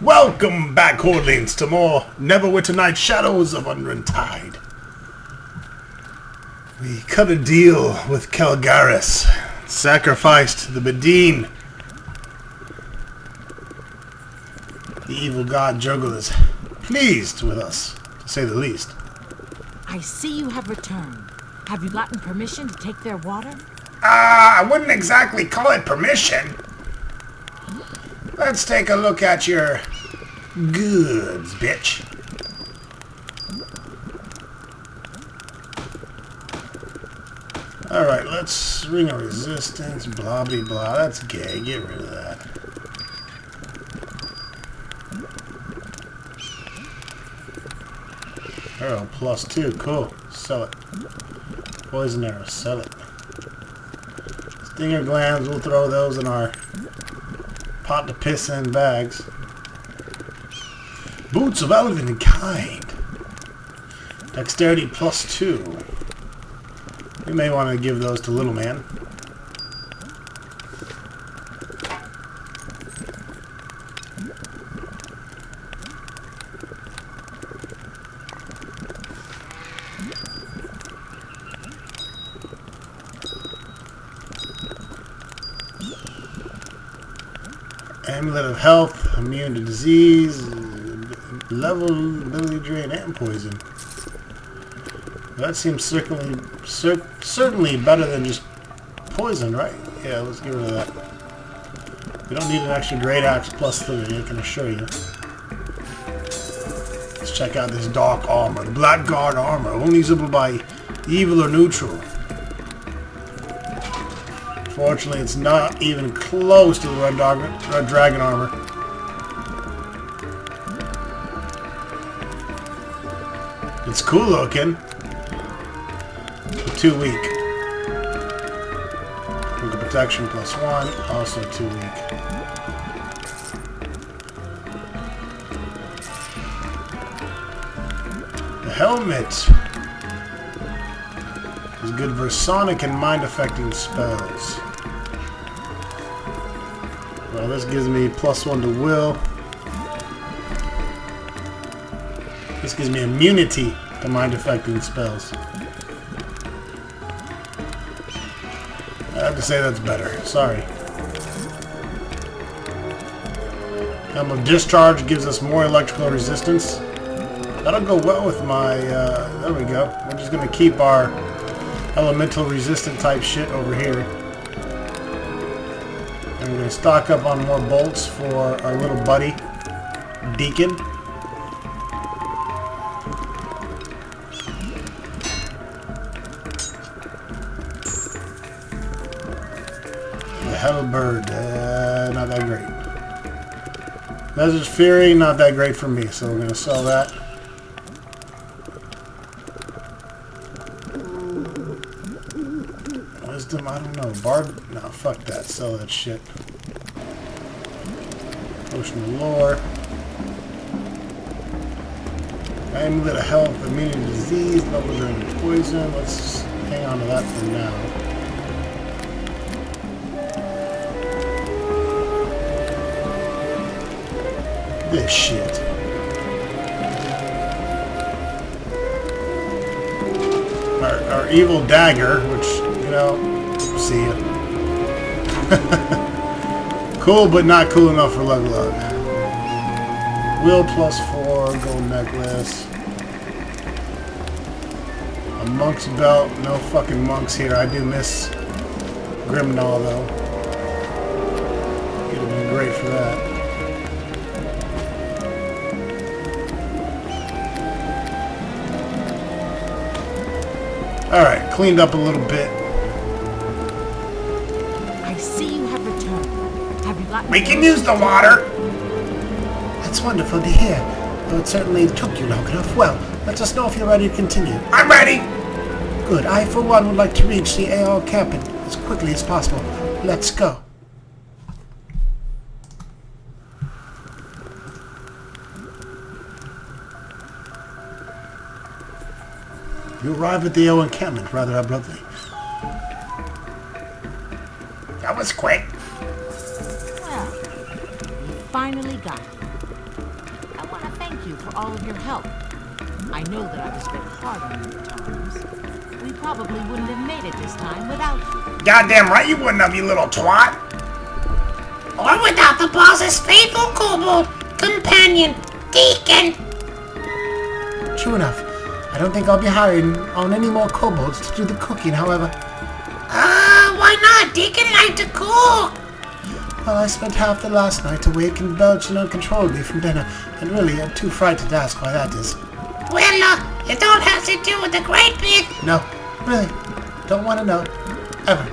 Welcome back, Hordlings, to more Neverwinter Night Shadows of Unrun Tide. We cut a deal with Calgaris, sacrificed the Bedine. The evil god Juggle is pleased with us, to say the least. I see you have returned. Have you gotten permission to take their water? I wouldn't exactly call it permission. Let's take a look at your goods, bitch. Alright, let's ring a resistance, blah blah blah. That's gay, get rid of that. Arrow +2, cool. Sell it. Poison arrow, sell it. Stinger glands, we'll throw those in our pot to piss in bags. Boots of elephant kind. Dexterity +2. We may want to give those to Little Man. Amulet of health, immune to disease, level, ability drain, and poison. That seems certainly better than just poison, right? Yeah, let's get rid of that. We don't need an extra great axe +3, I can assure you. Let's check out this dark armor, the Black Guard armor, only usable by evil or neutral. Fortunately, it's not even close to the Red Dragon armor. It's cool looking, but too weak. Protection +1, also too weak. The helmet is good for sonic and mind-affecting spells. Well, this gives me +1 to will. This gives me immunity to mind-affecting spells. I have to say that's better. Sorry. Helm of Discharge gives us more electrical resistance. That'll go well with my... there we go. We're just going to keep our elemental resistant type shit over here. And we're going to stock up on more bolts for our little buddy, Deacon. The Halberd, not that great. Measure's Fury, not that great for me, so we're going to sell that. Wisdom, I don't know. Bard? No, fuck that. Sell that shit. Potion of Lore. Amulet of Health, immunity to disease, level during poison. Let's hang on to that for now. This shit. Our evil dagger, which, you know, see ya. Cool, but not cool enough for level up. Will +4, gold necklace. A monk's belt, no fucking monks here. I do miss Grimnaw though. Would have been great for that. Alright, cleaned up a little bit. I see you have returned. Have you gotten... We can use the water! That's wonderful to hear, though it certainly took you long enough. Well, let us know if you're ready to continue. I'm ready! Good. I, for one, would like to reach the AR camp as quickly as possible. Let's go. You arrive at the AO encampment rather abruptly. That was quick. Well, you finally got it. thank you for all of your help. I know that I was a bit hard on you at times. We probably wouldn't have made it this time without you. Goddamn right you wouldn't have, you little twat. Or without the boss's faithful kobold companion, Deacon. True enough. I don't think I'll be hiring on any more kobolds to do the cooking, however. Why not? Deacon liked to cook. Well, I spent half the last night awake and belching uncontrollably from dinner, and really am too frightened to ask why that is. Well, it don't have to do with the great big... No, really. Don't want to know. Ever.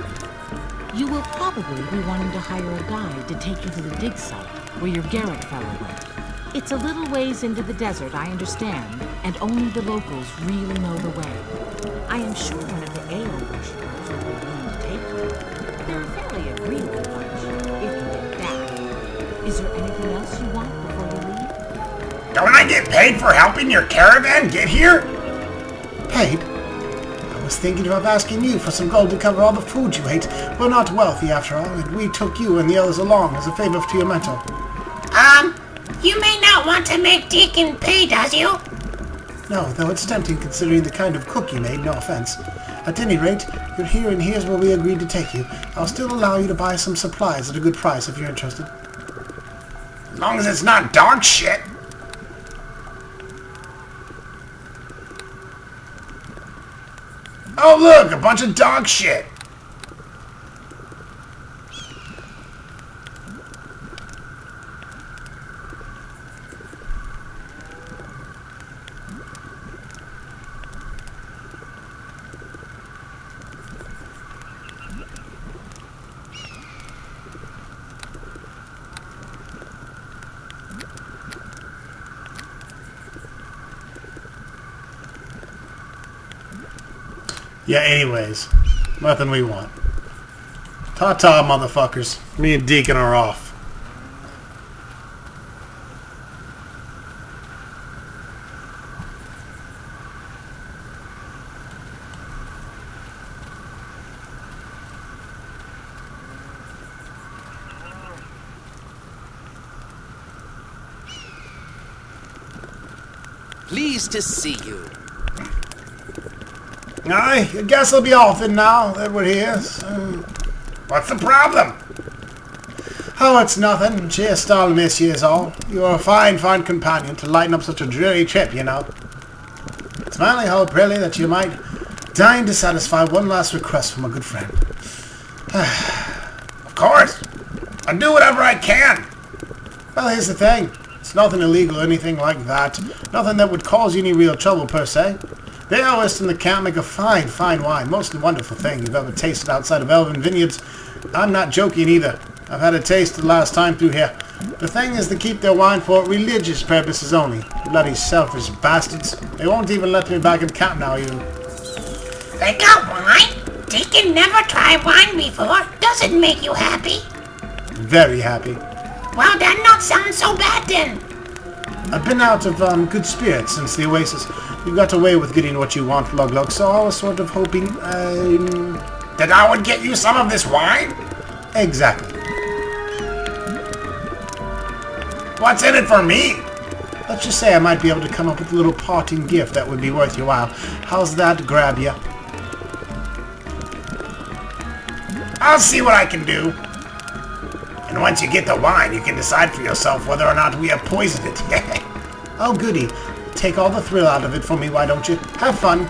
You will probably be wanting to hire a guide to take you to the dig site, where your Garrett fellow went. It's a little ways into the desert, I understand, and only the locals really know the way. I am sure one of the AO worshippers will be willing to take you. They're a fairly agreeable bunch, if you get that. Is there anything else you want before you leave? Don't I get paid for helping your caravan get here? Paid? I was thinking of asking you for some gold to cover all the food you ate. We're not wealthy, after all, and we took you and the others along as a favor to your mentor. You may not want to make Deacon pay, does you? No, though it's tempting considering the kind of cook you made, no offense. At any rate, you're here and here's where we agreed to take you. I'll still allow you to buy some supplies at a good price if you're interested. As long as it's not dog shit. Oh look, a bunch of dog shit. Yeah, anyways. Nothing we want. Ta-ta, motherfuckers. Me and Deacon are off. Pleased to see you. Aye, I guess I'll be off then now that we're here. So. What's the problem? Oh, it's nothing. Just I'll miss you is all. You're a fine companion to lighten up such a dreary trip, you know. It's my only hope, really, that you might deign to satisfy one last request from a good friend. Of course. I'll do whatever I can. Well, here's the thing. It's nothing illegal or anything like that. Nothing that would cause you any real trouble, per se. The aleist in the camp make a fine wine. Most wonderful thing you've ever tasted outside of Elven Vineyards. I'm not joking either. I've had a taste the last time through here. The thing is to keep their wine for religious purposes only. Bloody selfish bastards. They won't even let me back in camp now, even. They got wine? Deacon never tried wine before. Does it make you happy? Very happy. Well, that not sound so bad then. I've been out of good spirits since the Oasis. You got away with getting what you want, Luglug, so I was sort of hoping, that I would get you some of this wine? Exactly. What's in it for me? Let's just say I might be able to come up with a little parting gift that would be worth your while. How's that grab ya? I'll see what I can do. And once you get the wine, you can decide for yourself whether or not we have poisoned it. Oh, goody. Take all the thrill out of it for me, why don't you? Have fun.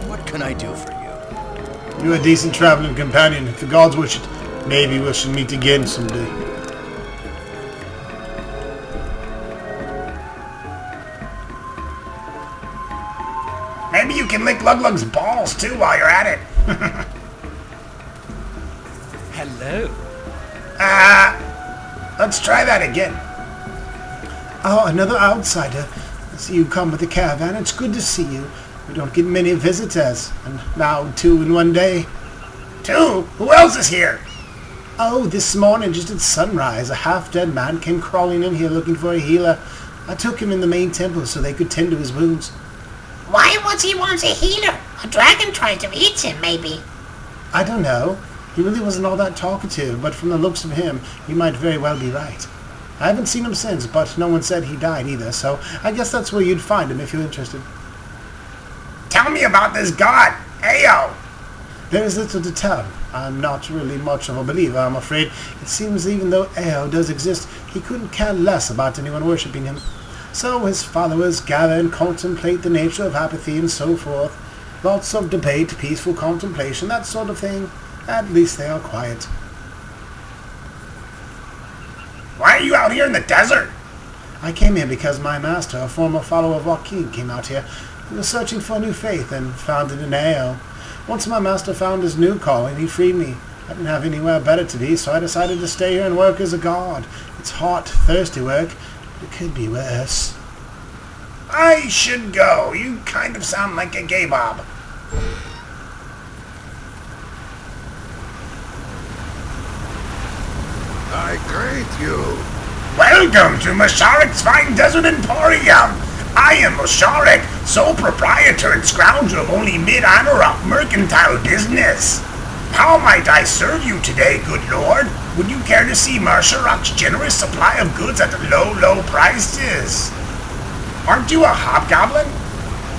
What can I do for you? You're a decent traveling companion. If the gods wish it, maybe we shall meet again someday. Maybe you can lick Luglug's balls too while you're at it. Hello. Let's try that again. Oh, another outsider. I see you come with the caravan. It's good to see you. We don't get many visitors. And now 2 in one day. 2? Who else is here? Oh, this morning, just at sunrise, a half-dead man came crawling in here looking for a healer. I took him in the main temple so they could tend to his wounds. Why would he want a healer? A dragon tried to eat him, maybe. I don't know. He really wasn't all that talkative, but from the looks of him, you might very well be right. I haven't seen him since, but no one said he died either, so I guess that's where you'd find him if you're interested. Tell me about this god, Ao. There is little to tell. I'm not really much of a believer, I'm afraid. It seems even though Ao does exist, he couldn't care less about anyone worshipping him. So his followers gather and contemplate the nature of apathy and so forth. Lots of debate, peaceful contemplation, that sort of thing. At least they are quiet. Why are you out here in the desert? I came here because my master, a former follower of Joaquin, came out here. He was searching for a new faith and found it in Ao. Once my master found his new calling, he freed me. I didn't have anywhere better to be, so I decided to stay here and work as a god. It's hot, thirsty work. It could be worse. I should go. You kind of sound like a gay bob. I greet you. Welcome to Masharek's Fine Desert Emporium. I am Masharek, sole proprietor and scrounger of only mid-Amarok mercantile business. How might I serve you today, good lord? Would you care to see Masharek's generous supply of goods at low, low prices? Aren't you a hobgoblin?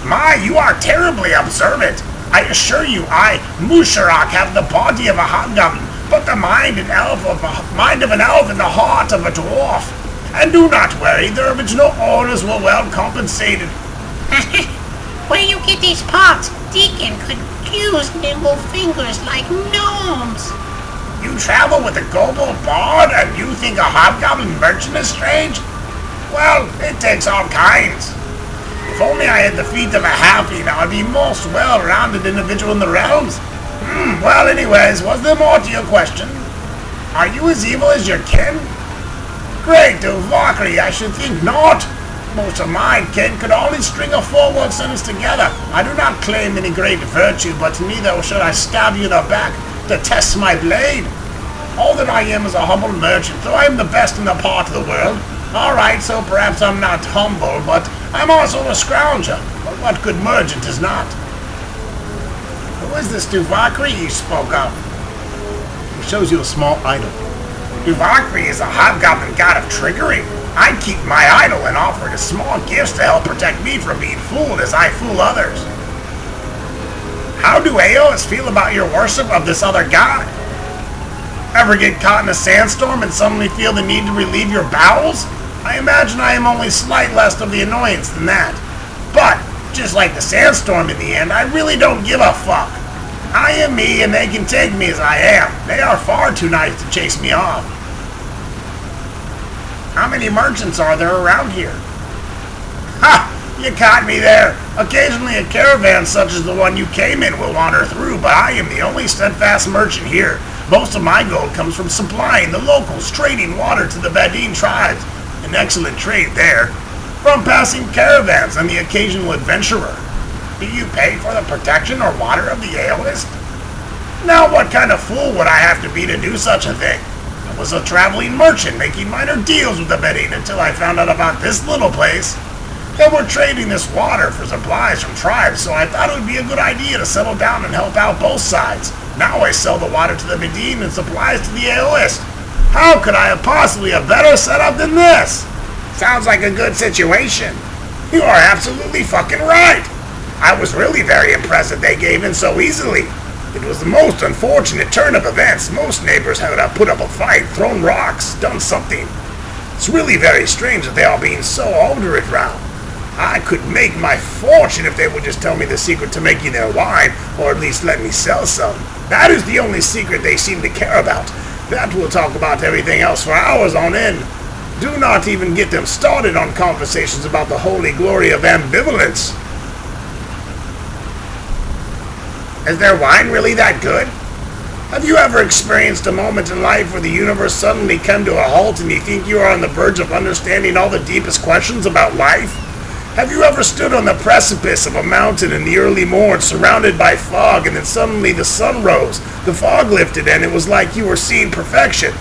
My, you are terribly observant. I assure you, I, Musharak, have the body of a hobgoblin, but the mind of an elf and the heart of a dwarf. And do not worry, their original owners were well compensated. Where you get these parts? Deacon could use nimble fingers like gnomes. You travel with a kobold bard and you think a hobgoblin merchant is strange? Well, it takes all kinds. If only I had the feet of a halfling, I would be most well-rounded individual in the realms. Well, anyways, was there more to your question? Are you as evil as your kin? Great Duvakri, I should think not. Most of my kin could only string a 4-word sentence together. I do not claim any great virtue, but neither should I stab you in the back to test my blade. All that I am is a humble merchant, though I am the best in the part of the world. Alright, so perhaps I'm not humble, but I'm also a scrounger. But what good merchant is not? Who is this Duvakri you spoke of? He shows you a small idol. Duvakri is a hobgoblin god of trickery. I keep my idol and offer it small gifts to help protect me from being fooled as I fool others. How do Aos feel about your worship of this other god? Ever get caught in a sandstorm and suddenly feel the need to relieve your bowels? I imagine I am only slight less of the annoyance than that. But, just like the sandstorm in the end, I really don't give a fuck. I am me and they can take me as I am. They are far too nice to chase me off. How many merchants are there around here? Ha! You caught me there. Occasionally a caravan such as the one you came in will wander through, but I am the only steadfast merchant here. Most of my gold comes from supplying the locals, trading water to the Badin tribes. An excellent trade there. From passing caravans and the occasional adventurer. Do you pay for the protection or water of the Aelist? Now what kind of fool would I have to be to do such a thing? I was a traveling merchant making minor deals with the Badin until I found out about this little place. They were trading this water for supplies from tribes, so I thought it would be a good idea to settle down and help out both sides. Now I sell the water to the Badin and supplies to the Aelist. How could I have possibly a better setup than this? Sounds like a good situation. You are absolutely fucking right. I was really very impressed that they gave in so easily. It was the most unfortunate turn of events. Most neighbors had put up a fight, thrown rocks, done something. It's really very strange that they are being so obdurate round. I could make my fortune if they would just tell me the secret to making their wine, or at least let me sell some. That is the only secret they seem to care about. That will talk about everything else for hours on end. Do not even get them started on conversations about the holy glory of ambivalence. Is their wine really that good? Have you ever experienced a moment in life where the universe suddenly came to a halt and you think you are on the verge of understanding all the deepest questions about life? Have you ever stood on the precipice of a mountain in the early morn, surrounded by fog, and then suddenly the sun rose, the fog lifted, and it was like you were seeing perfection?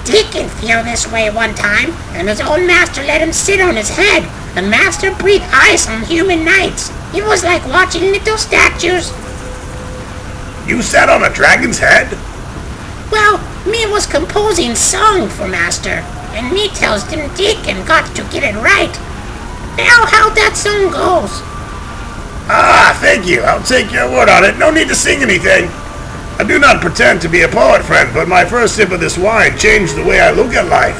Deacon feel this way one time, and his own master let him sit on his head, and master breathed ice on human nights. It was like watching little statues. You sat on a dragon's head? Well, me was composing song for master, and me tells them Deacon got to get it right. Now how that song goes. Ah, thank you. I'll take your word on it. No need to sing anything. I do not pretend to be a poet, friend, but my first sip of this wine changed the way I look at life.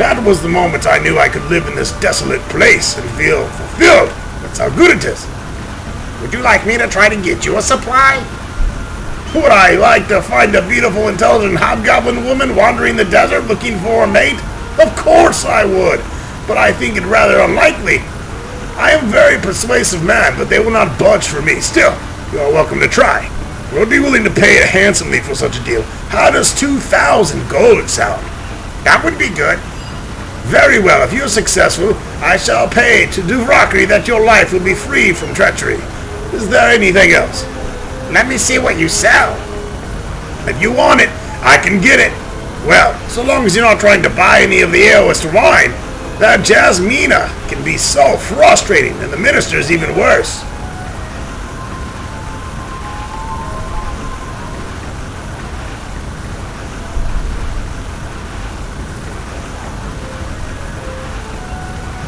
That was the moment I knew I could live in this desolate place and feel fulfilled. That's how good it is. Would you like me to try to get you a supply? Would I like to find a beautiful, intelligent hobgoblin woman wandering the desert looking for a mate? Of course I would, but I think it rather unlikely. I am a very persuasive man, but they will not budge for me. Still, you are welcome to try. I would be willing to pay handsomely for such a deal. How does 2,000 gold sound? That would be good. Very well, if you are successful, I shall pay to Duvrakri that your life will be free from treachery. Is there anything else? Let me see what you sell. If you want it, I can get it. Well, so long as you're not trying to buy any of the alest wine, that Jasmina can be so frustrating, and the minister's even worse.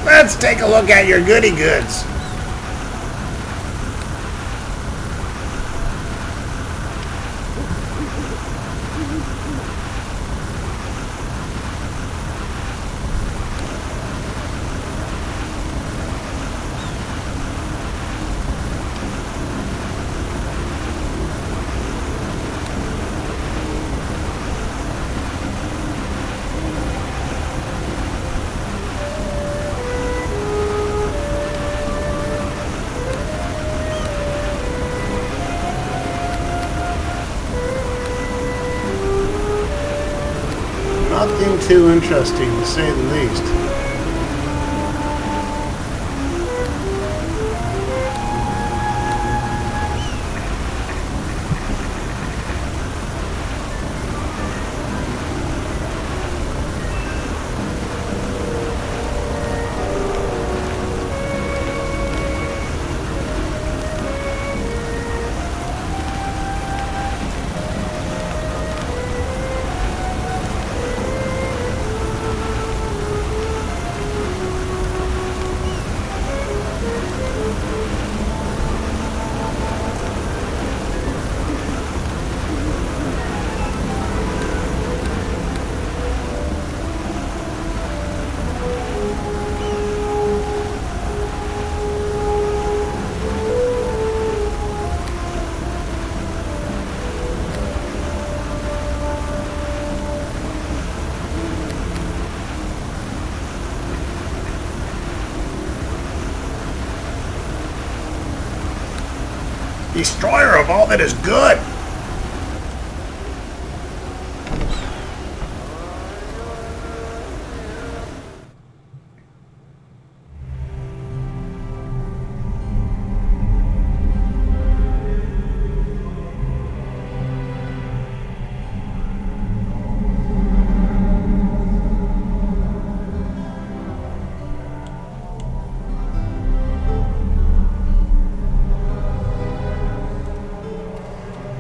Let's take a look at your goody goods. Nothing too interesting, to say the least. Destroyer of all that is good.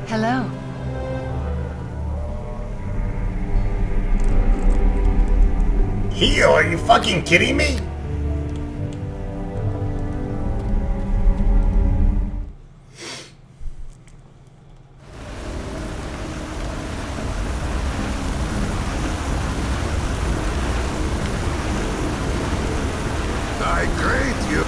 Hello. Heal? Are you fucking kidding me? I grant you.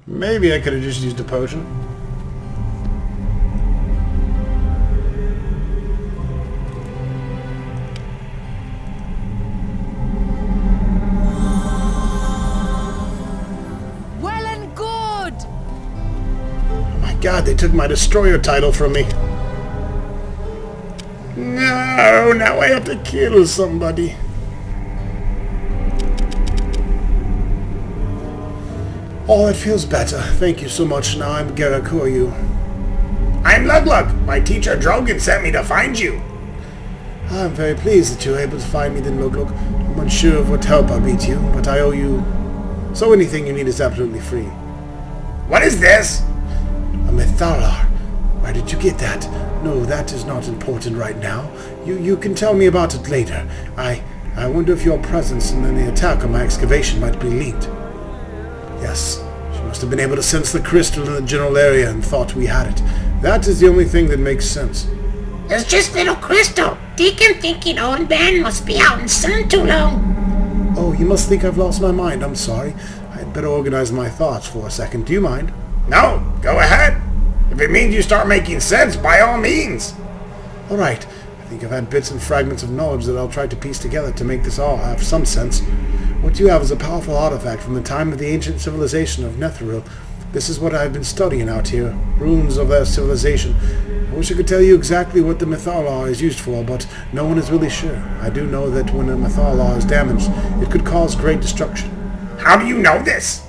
Maybe I could have just used a potion. God, they took my destroyer title from me. No, now I have to kill somebody. Oh, it feels better. Thank you so much. Now I'm Garrick. Who are you? I'm Luglug. My teacher Drogon sent me to find you. I'm very pleased that you were able to find me, then, Luglug. I'm unsure of what help I'll be to you, but I owe you. So anything you need is absolutely free. What is this? A Mythalar. Where did you get that? No, that is not important right now. You can tell me about it later. I wonder if your presence and then the attack on my excavation might be linked. Yes, she must have been able to sense the crystal in the general area and thought we had it. That is the only thing that makes sense. It's just little crystal. Deacon thinking old man must be out in the sun too long. Oh, you must think I've lost my mind. I'm sorry. I'd better organize my thoughts for a second. Do you mind? No, go ahead. If it means you start making sense, by all means. All right. I think I've had bits and fragments of knowledge that I'll try to piece together to make this all have some sense. What you have is a powerful artifact from the time of the ancient civilization of Netheril. This is what I've been studying out here. Ruins of their civilization. I wish I could tell you exactly what the Mythalar is used for, but no one is really sure. I do know that when a Mythalar is damaged, it could cause great destruction. How do you know this?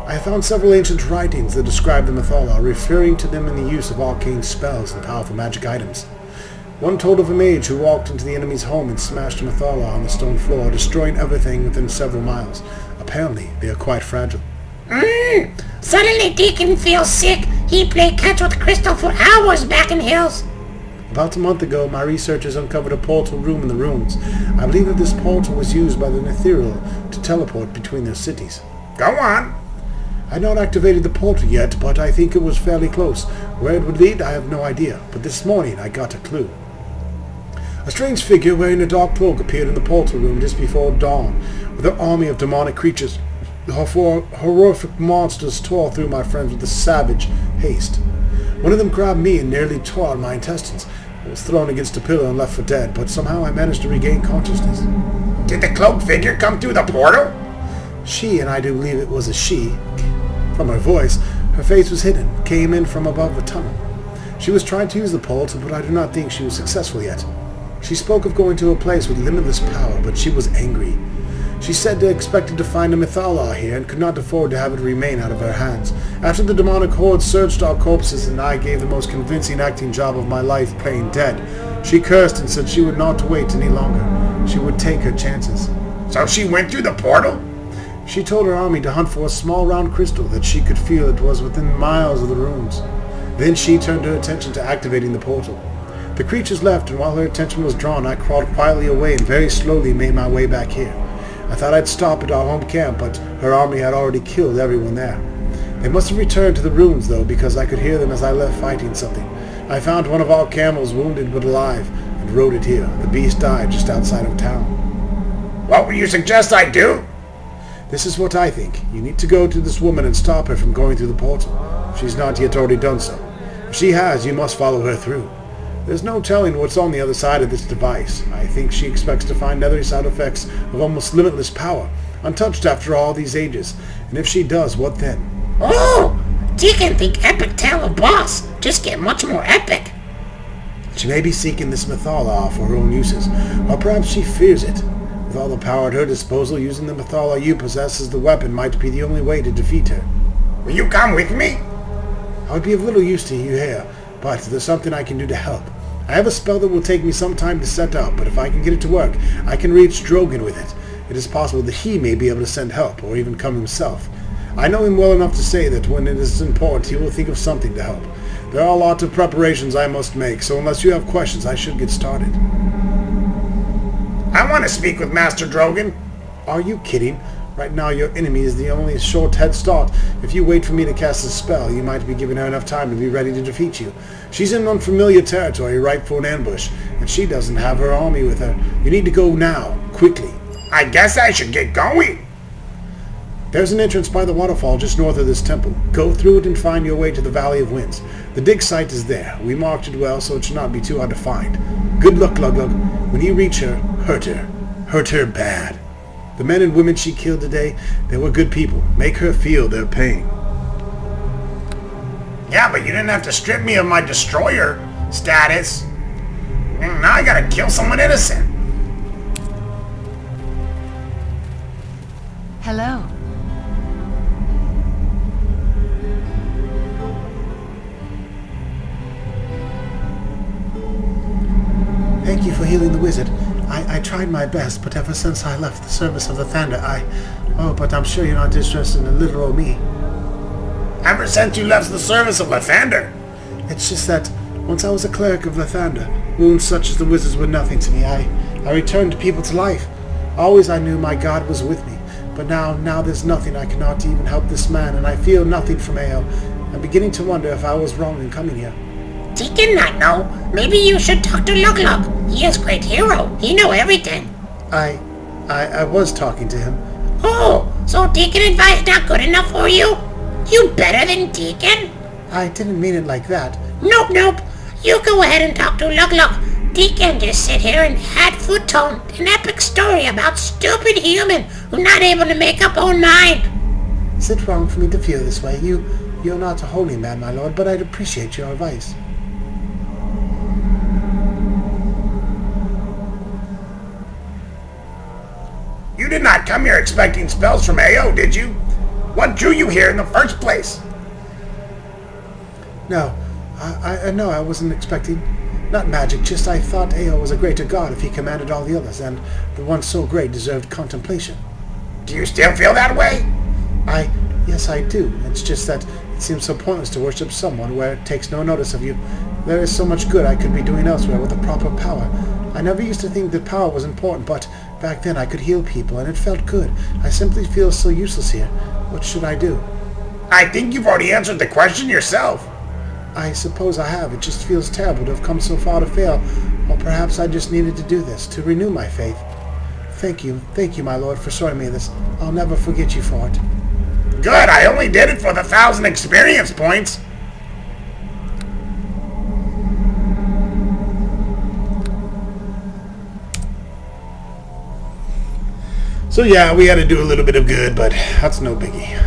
I found several ancient writings that describe the Mythalar, referring to them in the use of arcane spells and powerful magic items. One told of a mage who walked into the enemy's home and smashed a Mythalar on the stone floor, destroying everything within several miles. Apparently, they are quite fragile. Suddenly Deacon feels sick. He played catch with crystal for hours back in hills. About a month ago, my researchers uncovered a portal room in the ruins. I believe that this portal was used by the Netheril to teleport between their cities. Go on. I had not activated the portal yet, but I think it was fairly close. Where it would lead, I have no idea, but this morning I got a clue. A strange figure wearing a dark cloak appeared in the portal room just before dawn, with an army of demonic creatures. Horrific monsters tore through my friends with a savage haste. One of them grabbed me and nearly tore out my intestines. I was thrown against a pillar and left for dead, but somehow I managed to regain consciousness. Did the cloaked figure come through the portal? She, and I do believe it was a she, from her voice, her face was hidden, came in from above the tunnel. She was trying to use the portal, but I do not think she was successful yet. She spoke of going to a place with limitless power, but she was angry. She said they expected to find a Mythalar here and could not afford to have it remain out of her hands. After the demonic horde searched our corpses and I gave the most convincing acting job of my life playing dead, she cursed and said she would not wait any longer. She would take her chances. So she went through the portal? She told her army to hunt for a small round crystal that she could feel it was within miles of the ruins. Then she turned her attention to activating the portal. The creatures left, and while her attention was drawn, I crawled quietly away and very slowly made my way back here. I thought I'd stop at our home camp, but her army had already killed everyone there. They must have returned to the ruins, though, because I could hear them as I left fighting something. I found one of our camels wounded but alive, and rode it here. The beast died just outside of town. What would you suggest I do? This is what I think. You need to go to this woman and stop her from going through the portal. If she's not yet already done so. If she has, you must follow her through. There's no telling what's on the other side of this device. I think she expects to find other side effects of almost limitless power, untouched after all these ages. And if she does, what then? Oh! Deacon think epic tale of boss. Just get much more epic. She may be seeking this Mythalar for her own uses, or perhaps she fears it. With all the power at her disposal, using the Mythalar you possess as the weapon might be the only way to defeat her. Will you come with me? I would be of little use to you here, but there's something I can do to help. I have a spell that will take me some time to set up, but if I can get it to work, I can reach Drogon with it. It is possible that he may be able to send help, or even come himself. I know him well enough to say that when it is important, he will think of something to help. There are a lot of preparations I must make, so unless you have questions, I should get started. I want to speak with Master Drogon. Are you kidding? Right now your enemy is the only short head start. If you wait for me to cast a spell, you might be giving her enough time to be ready to defeat you. She's in unfamiliar territory, ripe for an ambush, and she doesn't have her army with her. You need to go now, quickly. I guess I should get going. There's an entrance by the waterfall just north of this temple. Go through it and find your way to the Valley of Winds. The dig site is there. We marked it well, so it should not be too hard to find. Good luck, Luglug. When you reach her, hurt her. Hurt her bad. The men and women she killed today, they were good people. Make her feel their pain. Yeah, but you didn't have to strip me of my destroyer status. Now I gotta kill someone innocent. Hello. Thank you for healing the wizard. I tried my best, but ever since I left the service of the Thunder, Oh, but I'm sure you're not interested in little old me. Ever since you left the service of Lathander? It's just that once I was a cleric of Lathander, wounds such as the wizard's were nothing to me. I returned people to life. Always I knew my God was with me, but now there's nothing. I cannot even help this man, and I feel nothing from Ao. I'm beginning to wonder if I was wrong in coming here. Deacon not know. Maybe you should talk to Lug Lug. He is great hero. He know everything. I was talking to him. Oh, so Deacon advice not good enough for you? You better than Deacon? I didn't mean it like that. Nope. You go ahead and talk to Lug Lug. Deacon just sit here and had foot tone an epic story about stupid human who not able to make up own mind. Is it wrong for me to feel this way? You're not a holy man, my lord, but I'd appreciate your advice. You did not come here expecting spells from AO, did you? What drew you here in the first place? No, I know I wasn't expecting... Not magic, just I thought Ao was a greater god if he commanded all the others, and the one so great deserved contemplation. Do you still feel that way? Yes, I do. It's just that it seems so pointless to worship someone where it takes no notice of you. There is so much good I could be doing elsewhere with the proper power. I never used to think that power was important, but back then I could heal people, and it felt good. I simply feel so useless here. What should I do? I think you've already answered the question yourself. I suppose I have. It just feels terrible to have come so far to fail. Or perhaps I just needed to do this, to renew my faith. Thank you, my lord, for showing me this. I'll never forget you for it. Good, I only did it for the 1,000 experience points. So yeah, we had to do a little bit of good, but that's no biggie.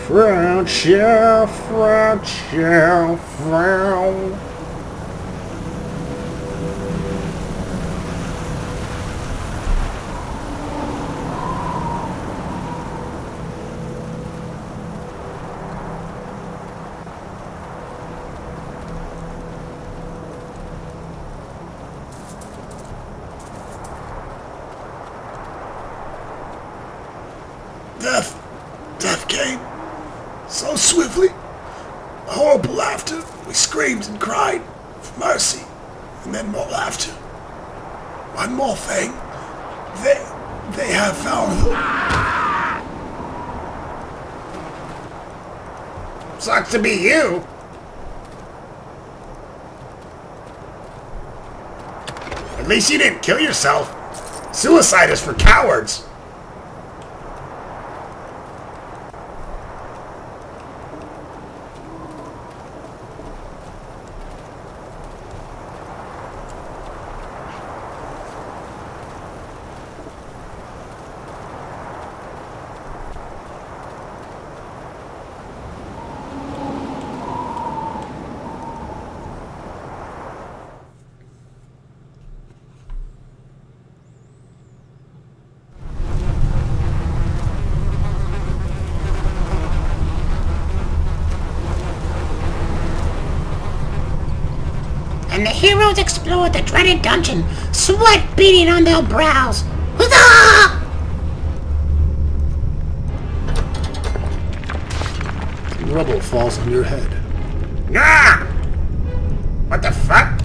Fragile. Death came. So swiftly. Horrible laughter. We screamed and cried for mercy. And then more laughter. One more thing. They have found them. Sucks to be you. At least you didn't kill yourself. Suicide is for cowards. And the heroes explored the dreaded dungeon, sweat beating on their brows. Huzzah! Rubble falls on your head. Ah! What the fuck?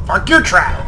Fuck your tribe.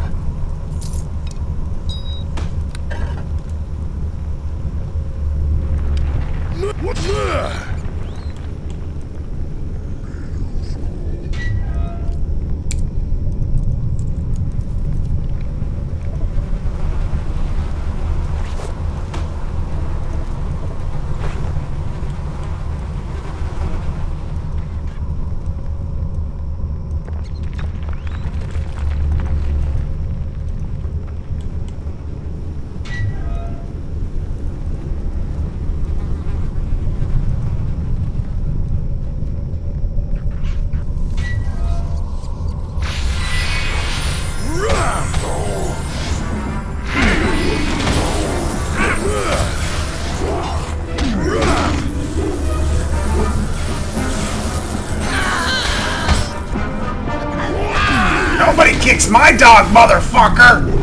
Nobody kicks my dog, motherfucker!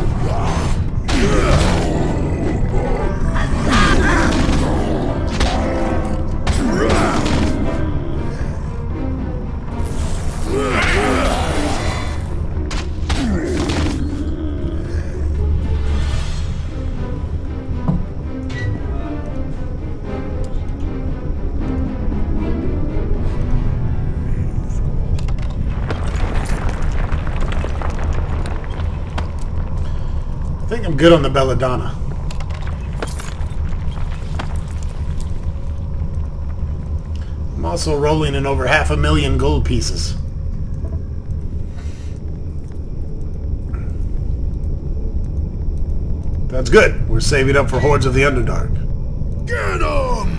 I think I'm good on the belladonna. I'm also rolling in over 500,000 gold pieces. That's good. We're saving up for Hordes of the Underdark. Get him!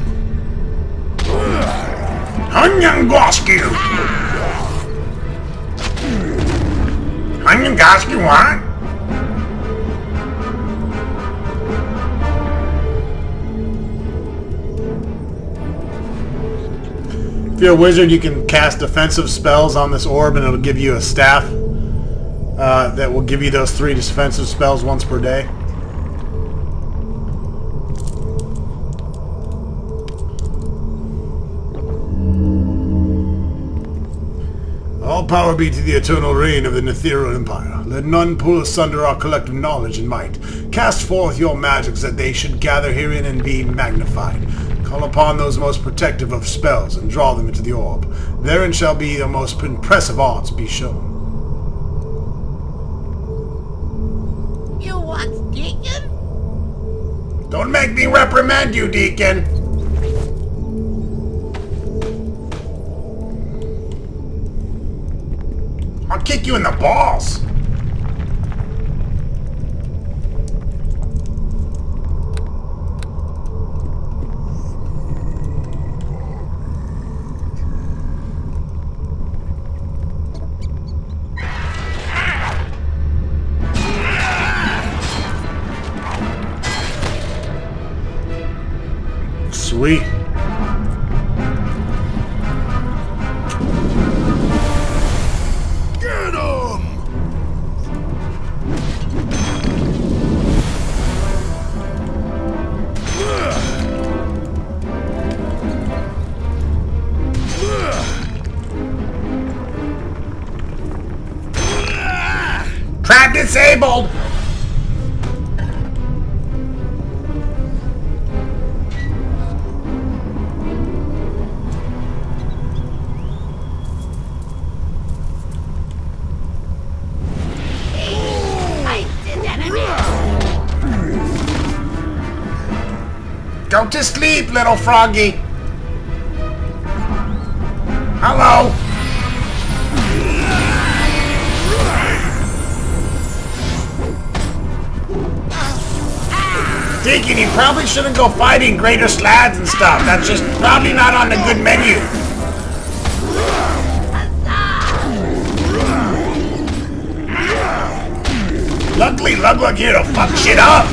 Hanyangoski! Hanyangoski what? If you're a wizard, you can cast defensive spells on this orb and it'll give you a staff that will give you those 3 defensive spells once per day. All power be to the eternal reign of the Nethero Empire. Let none pull asunder our collective knowledge and might. Cast forth your magics that they should gather herein and be magnified. Call upon those most protective of spells and draw them into the orb. Therein shall be the most impressive arts be shown. You what, Deacon? Don't make me reprimand you, Deacon! I'll kick you in the balls! Sweet. Get him! Trap disabled! Go to sleep, little froggy. Hello. Deacon, you probably shouldn't go fighting greater slads and stuff. That's just probably not on the good menu. Luckily, Luglug here to fuck shit up.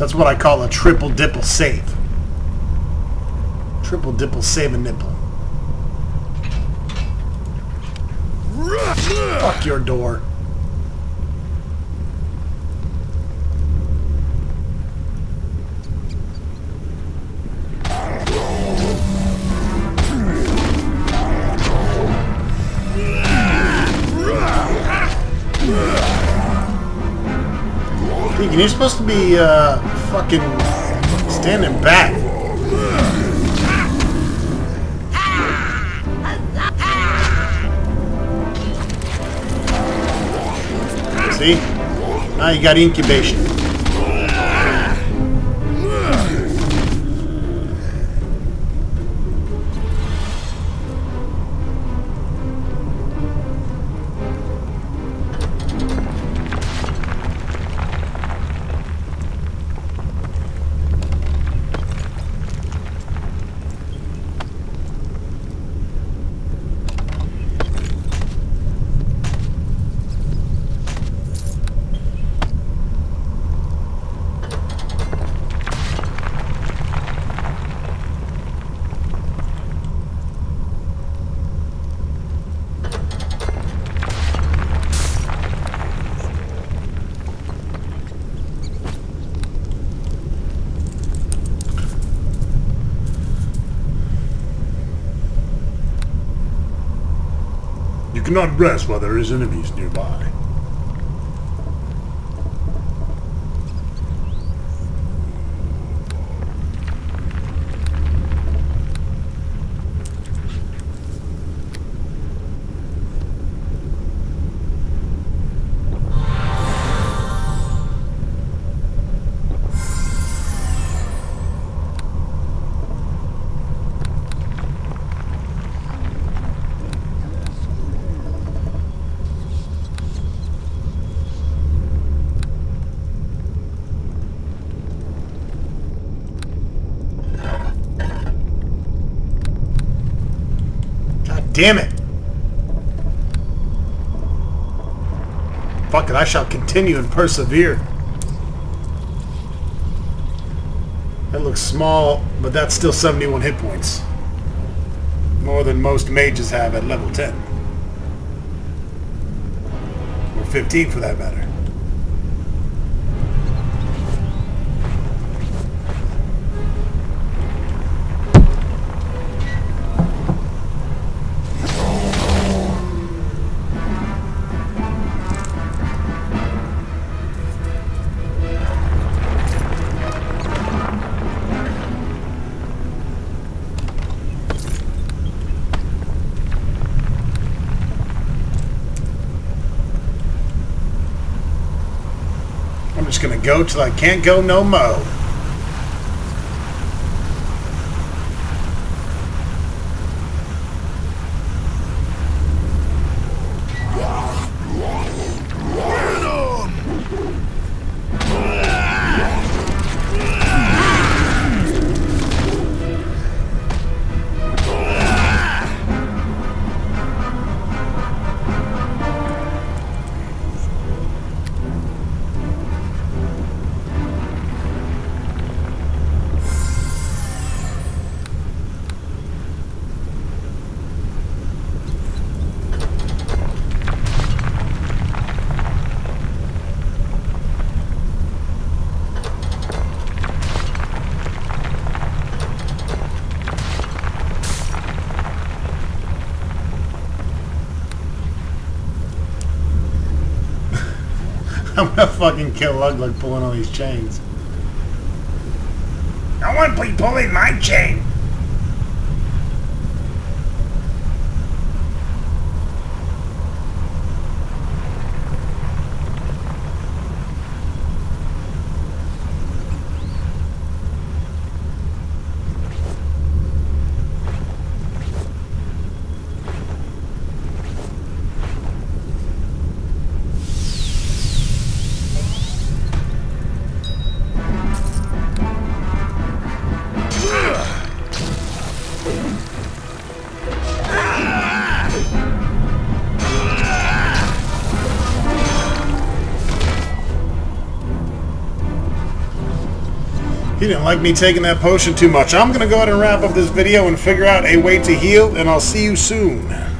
That's what I call a triple dipple save. Triple dipple save a nipple. Fuck your door. Deacon, you're supposed to be fucking standing back. See? Now you got incubation. You cannot rest while there is enemies nearby. Damn it! Fuck it, I shall continue and persevere. That looks small, but that's still 71 hit points. More than most mages have at level 10. Or 15 for that matter. I'm just gonna go till I can't go no mo. I'm gonna fucking kill Lug pulling all these chains. No one be pulling my chain. He didn't like me taking that potion too much. I'm going to go ahead and wrap up this video and figure out a way to heal, and I'll see you soon.